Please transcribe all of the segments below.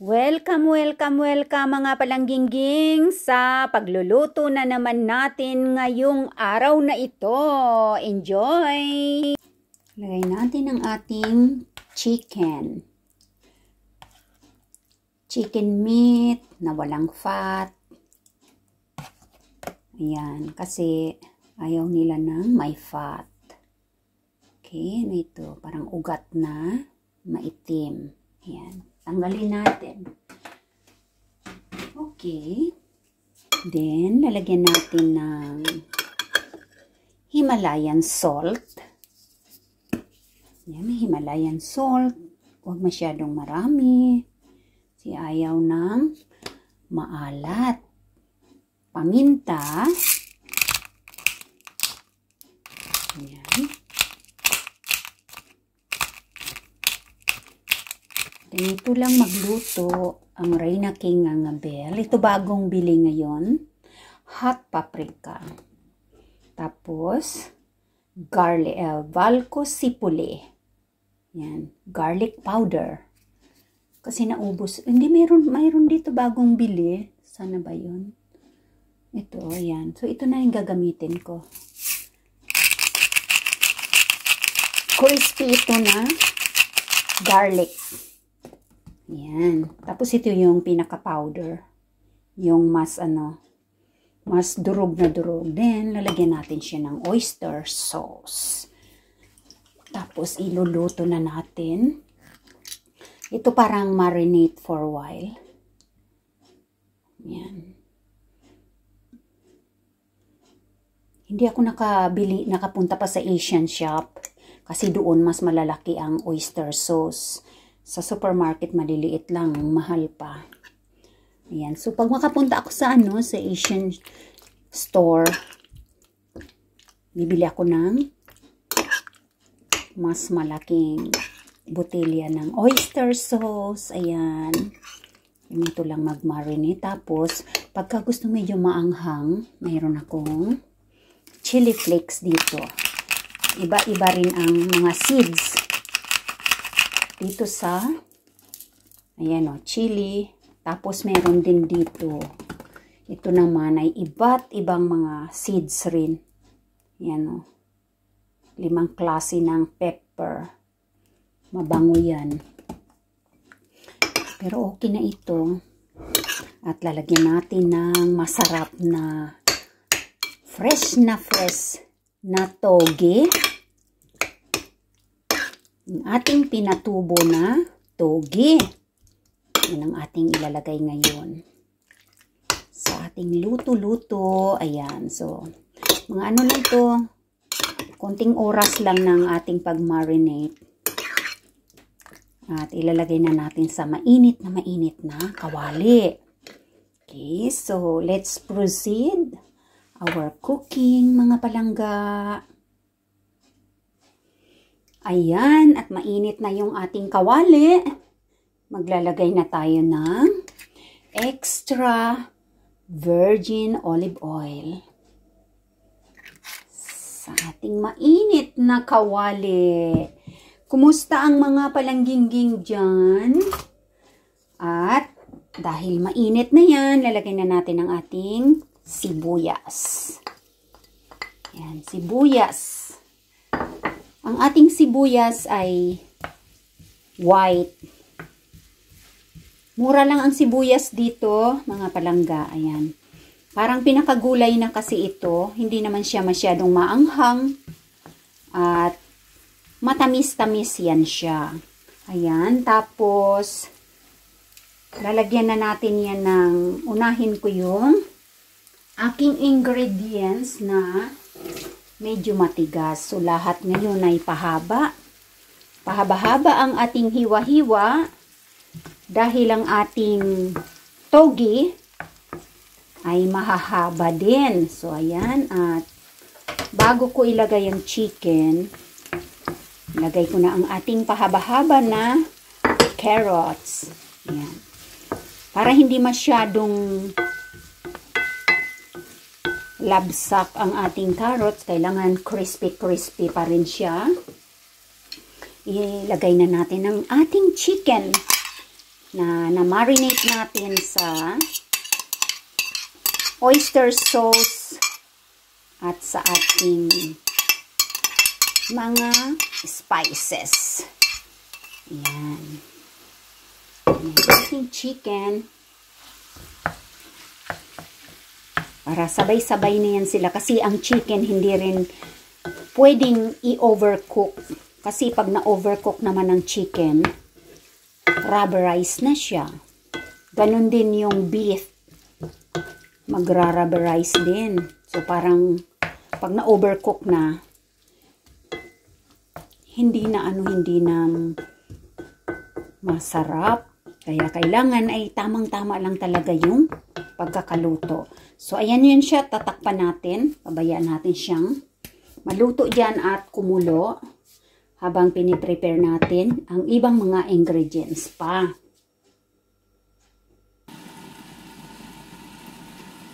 Welcome, welcome, welcome mga palanggingging sa pagluluto na naman natin ngayong araw na ito. Enjoy! Lagay natin ang ating chicken. Chicken meat na walang fat. Ayan, kasi ayaw nila ng may fat. Okay, ano ito? Parang ugat na maitim. Ayan. Tanggalin natin. Okay. Then, lalagyan natin ng Himalayan salt. Yan, may Himalayan salt. Huwag masyadong marami. Kasi ayaw ng maalat. Paminta. Yan. Ganito lang magluto ang Reina King Angabel. Ito bagong bili ngayon. Hot paprika. Tapos, garlic, Valco Sipule. Yan. Garlic powder. Kasi naubos. Hindi, mayroon dito bagong bili. Sana ba yun? Ito, yan. So, ito na yung gagamitin ko. Crispy ito na garlic. Yan. Tapos ito yung pinaka-powder. Yung mas durog na durog. Then, lalagyan natin siya ng oyster sauce. Tapos, iluluto na natin. Ito parang marinate for a while. Yan. Hindi ako nakapunta pa sa Asian shop. Kasi doon mas malalaki ang oyster sauce. Sa supermarket, maliliit lang. Mahal pa. Ayan. So, pag makapunta ako sa sa Asian store, bibili ako ng mas malaking botelya ng oyster sauce. Ayan. Ito lang mag-marinate. Tapos, pagka gusto medyo maanghang, mayroon akong chili flakes dito. Iba-iba rin ang mga seeds. Dito sa, ayan o, chili. Tapos, meron din dito. Ito naman ay iba't ibang mga seeds rin. Ayan o. 5 klase ng pepper. Mabango yan. Pero okay na ito. At lalagyan natin ng masarap na fresh na toge. Ang ating pinatubo na toge. Yan ang ating ilalagay ngayon. Sa ating luto-luto. Ayan. So, mga ano lang to. Konting oras lang ng ating pag-marinate. At ilalagay na natin sa mainit na kawali. Okay. So, let's proceed our cooking, mga palangga. Ayan, at mainit na yung ating kawali. Maglalagay na tayo ng extra virgin olive oil sa ating mainit na kawali. Kumusta ang mga palanggingging dyan? At dahil mainit na yan, lalagay na natin ang ating sibuyas. Ayan, sibuyas. Ang ating sibuyas ay white. Mura lang ang sibuyas dito, mga palangga. Ayan. Parang pinakagulay na kasi ito. Hindi naman siya masyadong maanghang. At matamis-tamis yan siya. Ayan. Tapos, lalagyan na natin yan ng, unahin ko yung aking ingredients na medyo matigas. So, lahat ngayon ay pahaba. Pahaba-haba ang ating hiwa-hiwa. Dahil ang ating togi ay mahahaba din. So, ayan. At bago ko ilagay ang chicken, ilagay ko na ang ating pahaba-haba na carrots. Ayan. Para hindi masyadong labsak ang ating carrots, kailangan crispy pa rin siya. Ilagay na natin ang ating chicken. na marinate natin sa oyster sauce at sa ating mga spices. Ayan. Ayan ating chicken. Para sabay-sabay na yan sila. Kasi ang chicken hindi rin pwedeng i-overcook. Kasi pag na-overcook naman ang chicken, rubberize na siya. Ganon din yung beef. Magra-rubberize din. So parang pag na-overcook na, hindi na masarap. Kaya kailangan ay tamang-tama lang talaga yung pagkakaluto. So ayan yun siya, tatakpan natin. Pabayaan natin siyang maluto dyan at kumulo habang piniprepare natin ang ibang mga ingredients pa.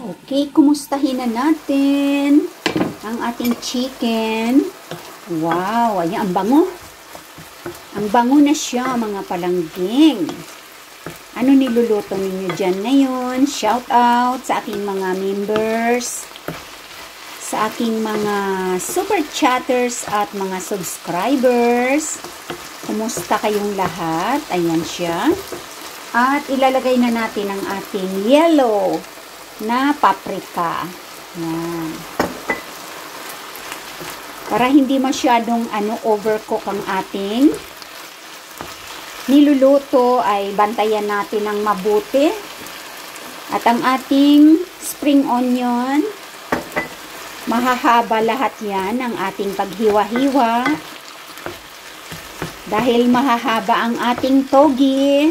Okay, kumustahin na natin ang ating chicken. Wow, ayan, ang bango. Ang bango na siya, mga palangging. Ano niluluto ninyo dyan ngayon? Shout out sa aking mga members, sa aking mga super chatters at mga subscribers. Kumusta kayong lahat? Ayan siya. At ilalagay na natin ang ating yellow na paprika. Ayan. Para hindi masyadong overcook ang ating niluluto, ay bantayan natin ng mabuti. At ang ating spring onion, mahahaba lahat yan ang ating paghiwa-hiwa. Dahil mahahaba ang ating togi.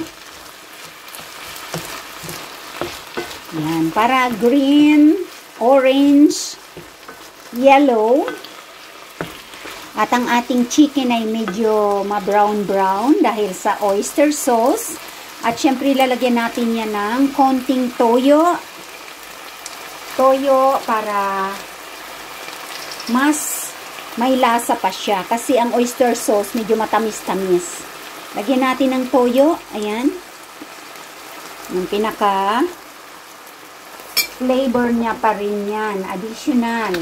Yan, para green, orange, yellow. At ang ating chicken ay medyo ma-brown-brown dahil sa oyster sauce. At syempre lalagyan natin yan ng konting toyo. Toyo para mas may lasa pa siya. Kasi ang oyster sauce medyo matamis-tamis. Lagyan natin ng toyo. Ayan. Yung pinaka flavor niya pa rin yan. Additional.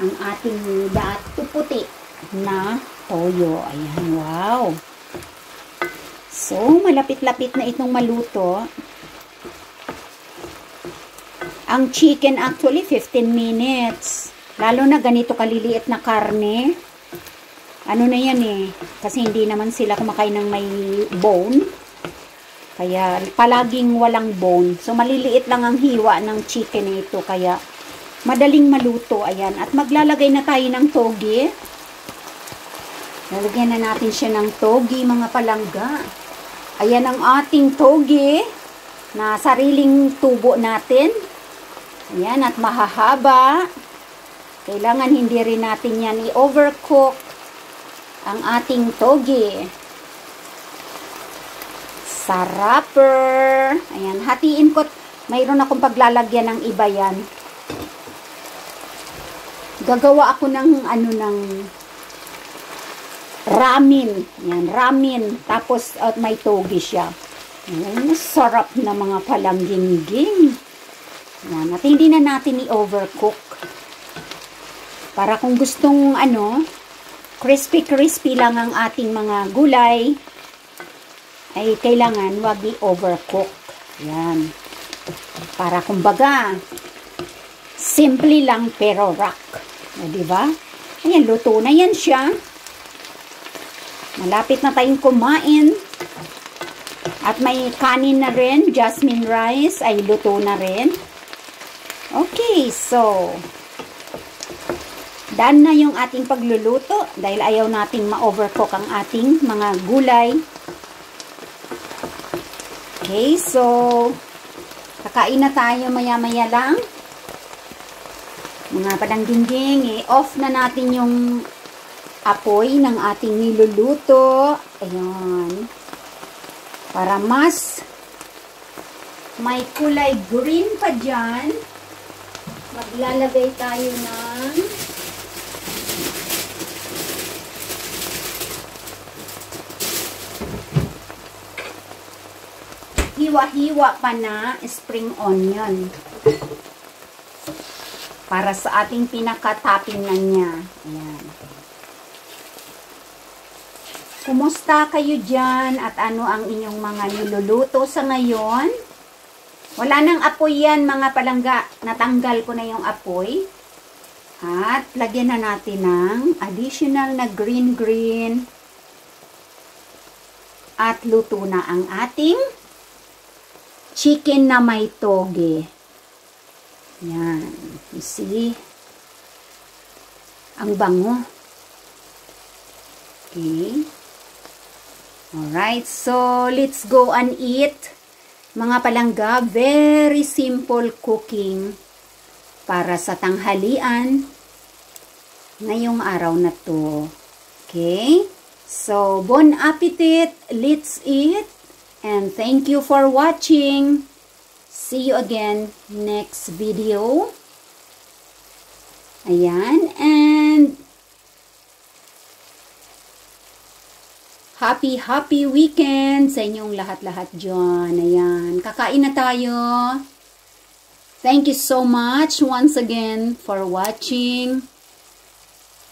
Ang ating dato puti na toyo. Ayan, wow. So, malapit-lapit na itong maluto. Ang chicken actually 15 minutes. Lalo na ganito kaliliit na karne. Ano na yan eh. Kasi hindi naman sila kumakain ng may bone. Kaya palaging walang bone. So, maliliit lang ang hiwa ng chicken ito. Kaya madaling maluto. Ayan. At maglalagay na tayo ng togi. Lalagyan na natin siya ng togi, mga palangga. Ayan ang ating togi na sariling tubo natin. Ayan. At mahahaba. Kailangan hindi rin natin yan i-overcook ang ating togi. Sarapper. Ayan. Hatiin ko. Mayroon akong paglalagyan ng iba yan. Gagawa ako ng ng ramen. Yan, ramen. Tapos may togi siya. Ayan, sarap na mga palangging-ging. Yan, at hindi na natin i-overcook. Para kung gustong crispy-crispy lang ang ating mga gulay, ay kailangan wag i-overcook. Yan. Para kumbaga, simple lang pero rock. O, diba? Ayan, luto na yan siya. Malapit na tayong kumain. At may kanin na rin. Jasmine rice ay luto na rin. Okay, so done na yung ating pagluluto. Dahil ayaw nating ma-overcook ang ating mga gulay. Okay, so kakain na tayo maya-maya lang. Mga palangging-ging, i-off na natin yung apoy ng ating niluluto. Ayan. Para mas may kulay green pa dyan, maglalagay tayo ng hiwa-hiwa pa na spring onion. Para sa ating pinaka-topping na niya. Ayan. Kumusta kayo dyan at ano ang inyong mga niluluto sa ngayon? Wala nang apoy yan mga palangga. Natanggal ko na yung apoy. At lagyan na natin ng additional na green. At luto na ang ating chicken na may toge. Yan. You see? Ang bango. Okay. Alright, so let's go and eat. Mga palangga, very simple cooking para sa tanghalian ngayong araw na to. Okay? So, bon appetit, let's eat, and thank you for watching. See you again next video. Ayan, and happy weekend sa inyong lahat-lahat dyan. Ayan, kakain na tayo. Thank you so much once again for watching.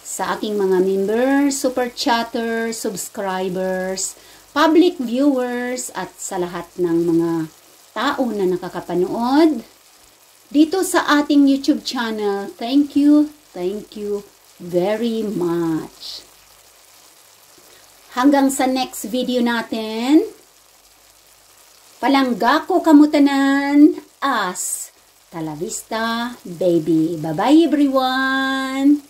Sa aking mga members, super chatters, subscribers, public viewers, at sa lahat ng mga tao na nakakapanood dito sa ating YouTube channel. Thank you very much. Hanggang sa next video natin, palangga ko kamutanan as Talavista Baby. Bye-bye everyone!